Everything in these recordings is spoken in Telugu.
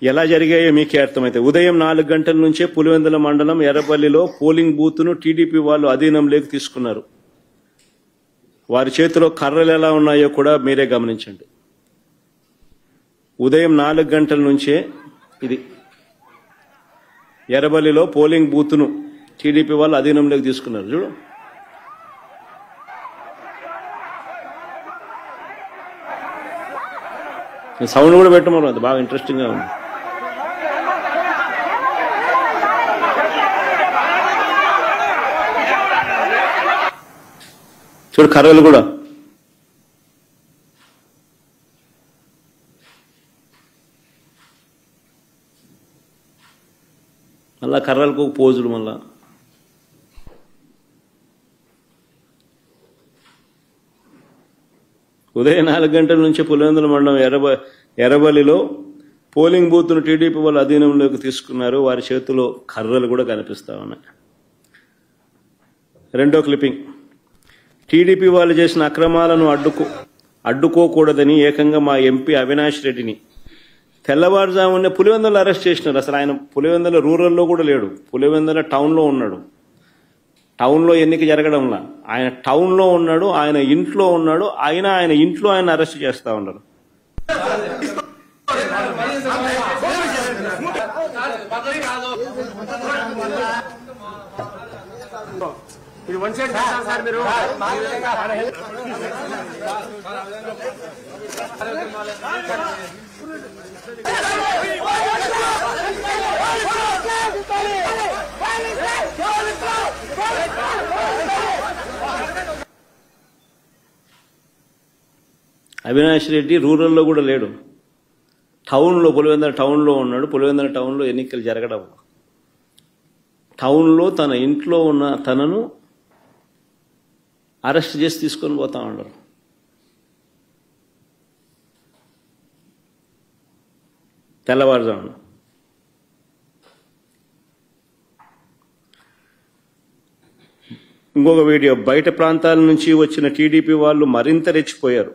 ఎలా జరిగాయో మీకే అర్థమైతే ఉదయం 4 గంటల నుంచే పులివెందుల మండలం ఎర్రపల్లిలో పోలింగ్ బూత్ను టీడీపీ వాళ్ళు అధీనంలోకి తీసుకున్నారు. వారి చేతిలో కర్రలు ఎలా ఉన్నాయో కూడా మీరే గమనించండి. ఉదయం 4 గంటల నుంచే ఇది ఎర్రపల్లిలో పోలింగ్ బూత్ను టీడీపీ వాళ్ళు అధీనంలోకి తీసుకున్నారు. చూడు, సౌండ్ కూడా పెట్టమన్నారు, అది బాగా ఇంట్రెస్టింగ్గా ఉంది. చూడు కర్రలు కూడా. మళ్ళా కర్రలకు పోజులు. మళ్ళా ఉదయం 4 గంటల నుంచి పులివెందుల మండలం ఎర్రబల్లిలో పోలింగ్ బూత్ను టీడీపీ వాళ్ళు అధీనంలోకి తీసుకున్నారు. వారి చేతిలో కర్రలు కూడా కనిపిస్తా ఉన్నాయి. రెండో క్లిప్పింగ్. టీడీపీ వాళ్ళు చేసిన అక్రమాలను అడ్డుకోకూడదని ఏకంగా మా ఎంపీ అవినాష్ రెడ్డిని తెల్లవారుజామునే పులివెందులు అరెస్ట్ చేసినారు. అసలు ఆయన పులివెందుల రూరల్లో కూడా లేడు, పులివెందుల టౌన్లో ఉన్నాడు. టౌన్లో ఎన్నిక జరగడంలా ఆయన టౌన్లో ఉన్నాడు, ఆయన ఇంట్లో ఉన్నాడు. ఆయన ఇంట్లో ఆయన అరెస్ట్ చేస్తా ఉన్నారు. అవినాష్ రెడ్డి రూరల్లో కూడా లేడు, టౌన్లో పులివెందుల టౌన్లో ఉన్నాడు. పులివెందుల టౌన్లో ఎన్నికలు జరగడం, టౌన్లో తన ఇంట్లో ఉన్న తనను అరెస్ట్ చేసి తీసుకొని పోతా ఉన్నారు. తెల్లవారుజామున. ఇంకొక వీడియో. బయట ప్రాంతాల నుంచి వచ్చిన టీడీపీ వాళ్ళు మరింత రెచ్చిపోయారు.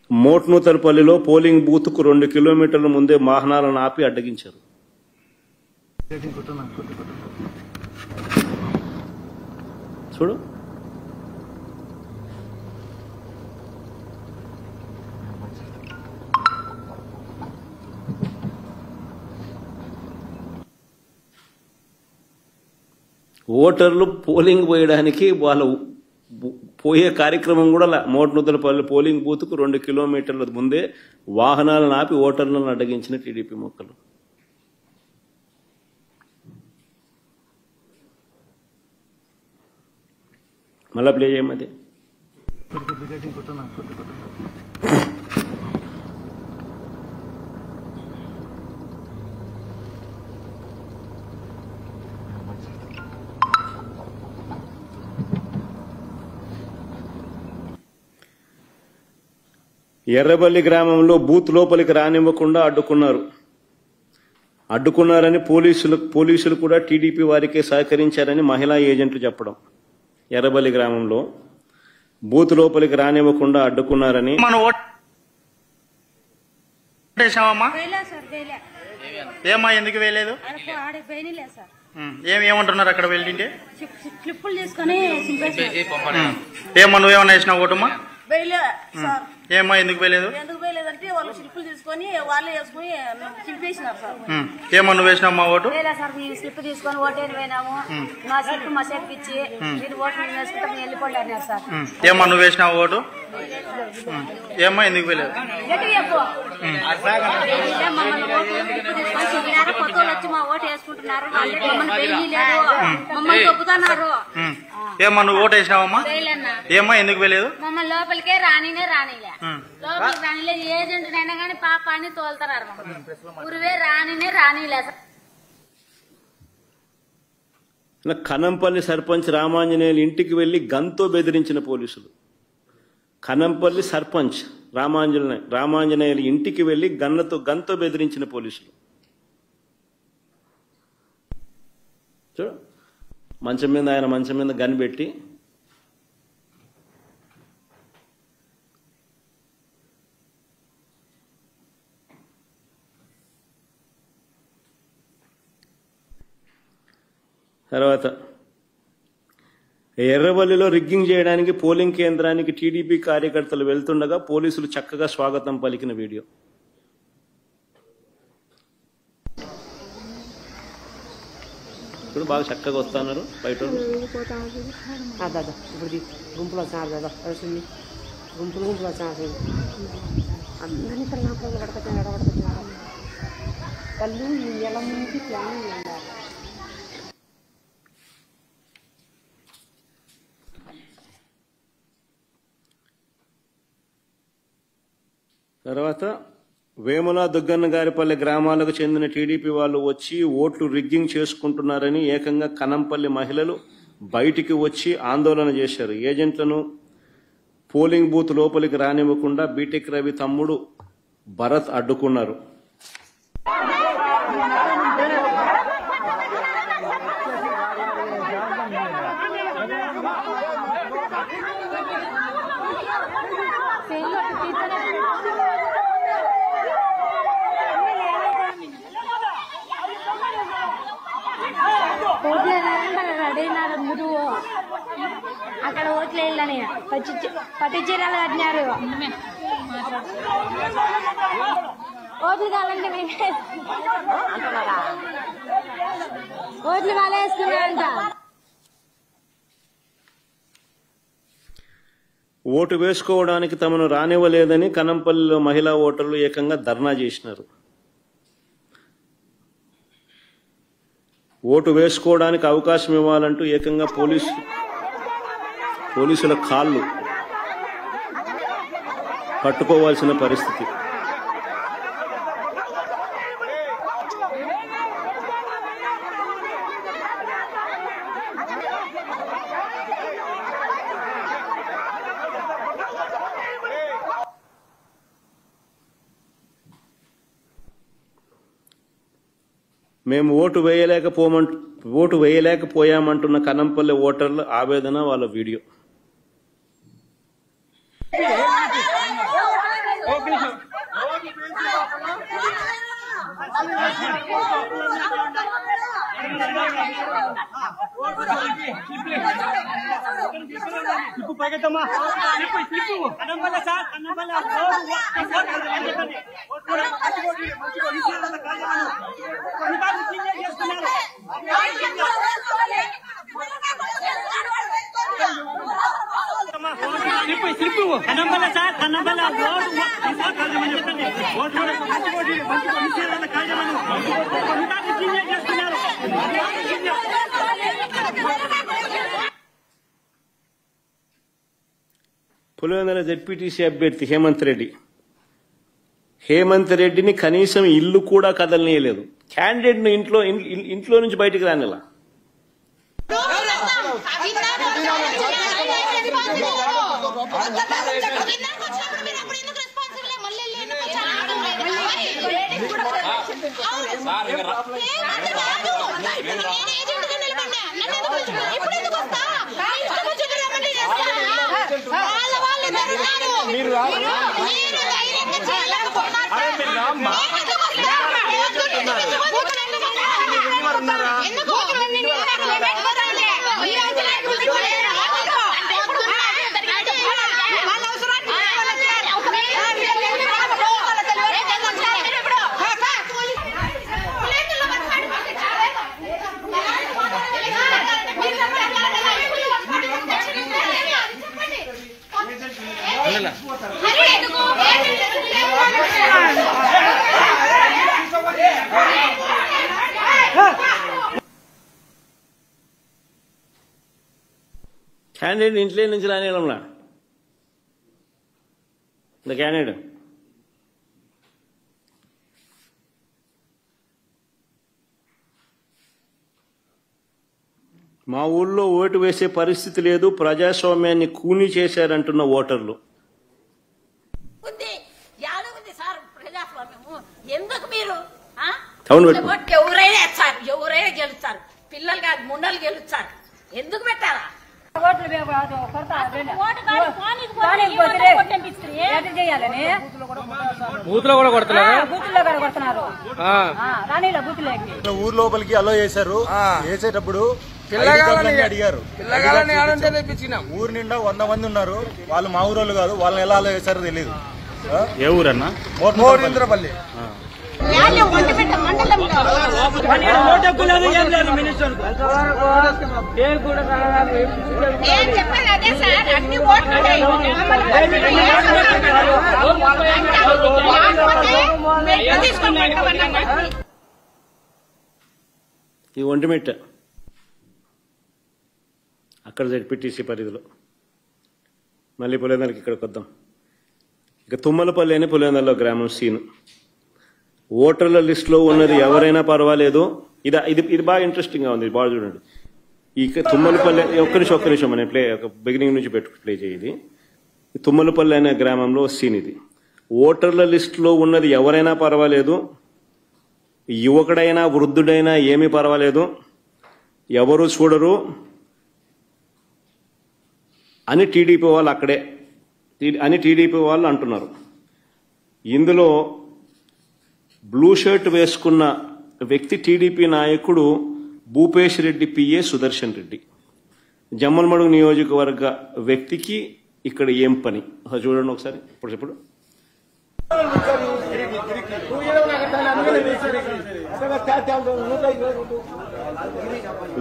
మోట్నూతలపల్లిలో పోలింగ్ బూత్కు 2 కిలోమీటర్ల ముందే వాహనాలను ఆపి అడ్డగించారు. చూడు, ఓటర్లు పోలింగ్ పోయడానికి వాళ్ళ పోయే కార్యక్రమం కూడా మోట్నూతలపల్లి పోలింగ్ బూత్కు 2 కిలోమీటర్ల ముందే వాహనాలను ఆపి ఓటర్లను అడ్డగించిన టీడీపీ మొక్కలు. మళ్ళా ప్లే చేయమది. ఎర్రబల్లి గ్రామంలో బూత్ లోపలికి రానివ్వకుండా అడ్డుకున్నారని పోలీసులు కూడా టీడీపీ వారికే సహకరించారని మహిళా ఏజెంట్లు చెప్పడం. ఎర్రబల్లి గ్రామంలో బూత్ లోపలికి రానివ్వకుండా అడ్డుకున్నారని. ఏమా ఎందుకు వేయలేదు? ఏమంటున్నారు అక్కడ వెళ్ళింటే? ఏమా నువ్వేమన్నా వేసినావు ఓటమ్మా? ఏమా ఎందుకు వేయలేదు? వాళ్ళు స్లిప్పులు తీసుకొని వాళ్ళే వేసుకుని చింపేసినారు సార్. ఏమా నువ్వు వేసినావు మా ఓటు? సార్ మేము స్లిప్ తీసుకొని ఓటేని పోయినాము, మా స్లిప్ మా చేతికి ఇచ్చి మీరు ఓటు మేము వేసుకుంటాం వెళ్ళిపోండి అన్నారు సార్. ఏమా నువ్వు వేసినావు ఓటు? ఏమా ఎందుకు వేయలేదు? కొత్త వాళ్ళు వచ్చి మా ఓటు వేసుకుంటున్నారు, మమ్మల్ని తొక్కుతున్నారు. ఏమా నువ్వు ఓటు వేసినావమ్మా? ఏమా ఎందుకు వేయలేదు? మమ్మల్ని లోపలికే రానిలే లోపలికి రానిలే. ఏజెంట్ అయినా కానీ పాపాన్ని తోలుతున్నారు, ఊరివే రానిలే. కనంపల్లి సర్పంచ్ రామాంజనేయులు ఇంటికి వెళ్లి గన్తో బెదిరించిన పోలీసులు. కనంపల్లి సర్పంచ్ రామాంజనేయులు ఇంటికి వెళ్లి గన్తో బెదిరించిన పోలీసులు. చూడు, ఆయన మంచం మీద గన్ పెట్టి తర్వాత ఎర్రవల్లిలో రిగ్గింగ్ చేయడానికి పోలింగ్ కేంద్రానికి టీడీపీ కార్యకర్తలు వెళ్తుండగా పోలీసులు చక్కగా స్వాగతం పలికిన వీడియో. ఇప్పుడు బాగా చక్కగా వస్తున్నారు బయట గుంపులో గుంపులో అందరినీ కళ్ళు ఎలా ముందు ప్లాన్ తర్వాత వేముల దుగ్గన్నగారిపల్లి గ్రామాలకు చెందిన టీడీపీ వాళ్ళు వచ్చి ఓట్లు రిగ్గింగ్ చేసుకుంటున్నారని ఏకంగా కనంపల్లి మహిళలు బయటికి వచ్చి ఆందోళన చేశారు. ఏజెంట్లను పోలింగ్ బూత్ లోపలికి రానివ్వకుండా బీటెక్ రవి తమ్ముడు భరత్ అడ్డుకున్నారు. అక్కడ ఓట్లు వేయాలని పట్టి చీరలు కట్టినారు. ఓట్లు కావాలంటే ఓట్లు వాళ్ళే వేసుకున్నారంట. ఓటు వేసుకోవడానికి తమను రానివ్వలేదని కనంపల్లిలో మహిళా ఓటర్లు ఏకంగా ధర్నా చేసినారు. ఓటు వేసుకోవడానికి అవకాశం ఇవ్వాలంటూ ఏకంగా పోలీసుల కాళ్ళు పట్టుకోవాల్సిన పరిస్థితి. మేము ఓటు వేయలేకపోయామంటున్న కనంపల్లి ఓటర్ల ఆవేదన వాళ్ళ వీడియో. పులివెందుల జెడ్పీటీసీ అభ్యర్థి హేమంత్ రెడ్డిని కనీసం ఇల్లు కూడా కదలనీయలేదు. క్యాండిడేట్ ను ఇంట్లో నుంచి బయటికి రానిలా. క్యాండిడేట్ ఇంట్లో నుంచి రానివ్వడంలా క్యాండిడేట్ మా ఊళ్ళో ఓటు వేసే పరిస్థితి లేదు, ప్రజాస్వామ్యాన్ని కూనీ చేశారంటున్న ఓటర్లు. ఎందుకు మీరు ఎవరైనా గెలుస్తారు, పిల్లలు కాదు ముండలు గెలుస్తారు, ఎందుకు పెట్టారా? ఊరు లోపలికి అలో చేశారు. వేసేటప్పుడు పిల్లగాలని అడిగారు. ఊరు నిండా 100 మంది ఉన్నారు. వాళ్ళు మా ఊరోళ్ళు కాదు. వాళ్ళని ఎలా వేశారో తెలియదు. ఏ ఊరన్నా? మోరింద్రపల్లి. ఈ ఒంటిమిట్ట అక్కడ జెడ్పీటీసీ పరిధిలో. మళ్ళీ పులివెందులకి ఇక్కడికి వద్దాం. ఇక తుమ్మలపల్లి అని పులివెందులలో గ్రామం సీను. ఓటర్ల లిస్టులో ఉన్నది ఎవరైనా పర్వాలేదు. ఇది బాగా ఇంట్రెస్టింగ్ గా ఉంది. బాగా చూడండి. ఈ తుమ్మలపల్లి ఒక్క నిమిషం నేను బిగినింగ్ నుంచి ప్లే చేయాలి. తుమ్మలపల్లి అనే గ్రామంలో సీన్ ఇది. ఓటర్ల లిస్టులో ఉన్నది ఎవరైనా పర్వాలేదు, యువకుడైనా వృద్ధుడైనా ఏమీ పర్వాలేదు, ఎవరు చూడరు అని టీడీపీ వాళ్ళు అంటున్నారు. ఇందులో బ్లూ షర్ట్ వేసుకున్న వ్యక్తి టీడీపీ నాయకుడు భూపేష్ రెడ్డి పిఏ సుదర్శన్ రెడ్డి. జమ్మలమడుగు నియోజకవర్గ వ్యక్తికి ఇక్కడ ఏం పని చూడండి ఒకసారి. ఇప్పుడు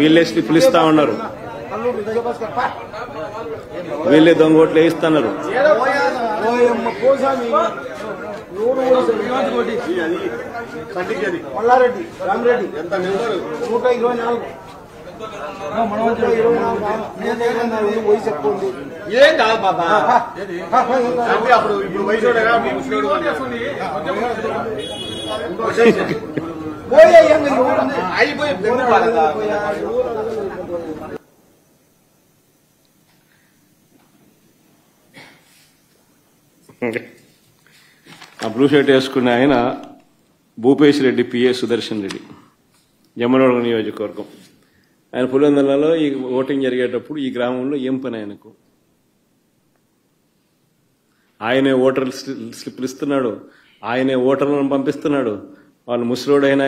వీళ్ళే స్లిప్లు ఇస్తా ఉన్నారు, వీళ్ళే దొంగోట్లు వేయిస్తున్నారు. మల్లారెడ్డి రామరెడ్డి 124 వయసు ఎక్కువ ఉంది. ఏం కాదు బాబా, అప్పుడు ఇప్పుడు వయసు అయిపోయి ఆ బ్లూ షర్ట్ వేసుకున్న ఆయన భూపేష్ రెడ్డి పిఏ సుదర్శన్ రెడ్డి, జమ్మలమడుగు నియోజకవర్గం. ఆయన పులివెందులలో ఈ ఓటింగ్ జరిగేటప్పుడు ఈ గ్రామంలో ఏం పని ఆయనకు? ఆయనే ఓటర్ స్లిప్లు ఇస్తున్నాడు, ఆయనే ఓటర్లను పంపిస్తున్నాడు. వాళ్ళు ముసలోడైనా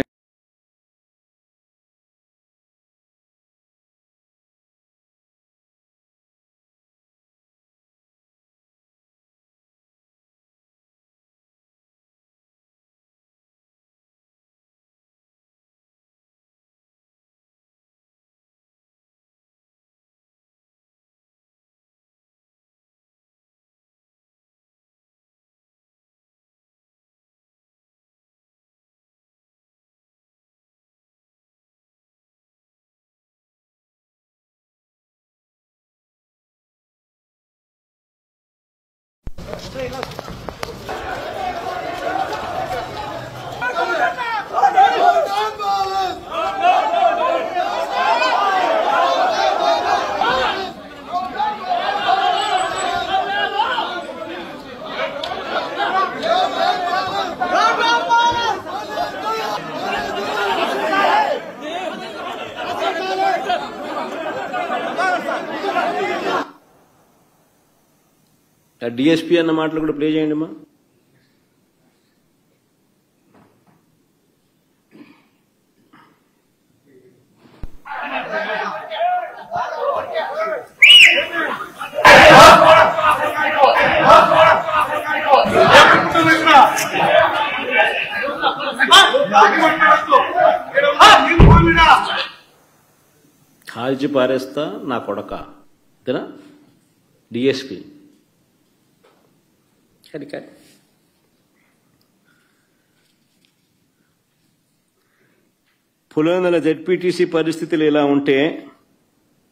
డిఎస్పీ అన్న మాటలు కూడా ప్లే చేయండి అమ్మా. కాల్చి పారేస్తా నా కొడక అంతేనా డిఎస్పీ. పులివెందుల జెడ్పీటీసీ పరిస్థితులు ఇలా ఉంటే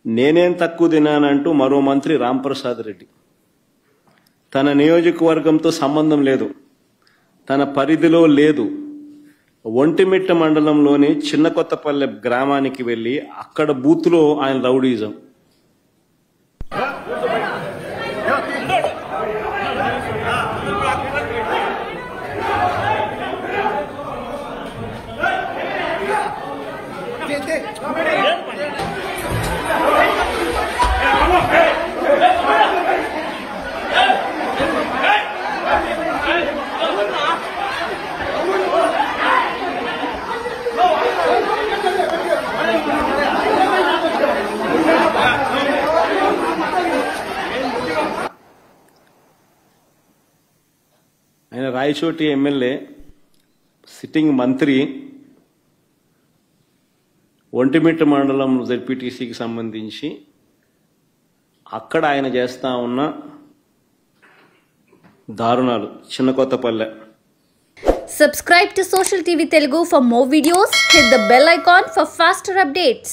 నేనేం తక్కువ తినానంటూ మరో మంత్రి రాంప్రసాద్ రెడ్డి. తన నియోజకవర్గంతో సంబంధం లేదు, తన పరిధిలో లేదు. ఒంటిమిట్ట మండలంలోని చిన్న కొత్తపల్లె గ్రామానికి వెళ్లి అక్కడ బూత్లో ఆయన రౌడీజం. రాయచోటి ఎమ్మెల్యే సిట్టింగ్ మంత్రి ఒంటిమిట్ట మండలం జెడ్పీటీసీకి సంబంధించి అక్కడ ఆయన చేస్తా ఉన్న దారుణాలు. చిన్న Kothapalle. Subscribe to Social TV Telugu for more videos. Hit the bell icon for faster updates.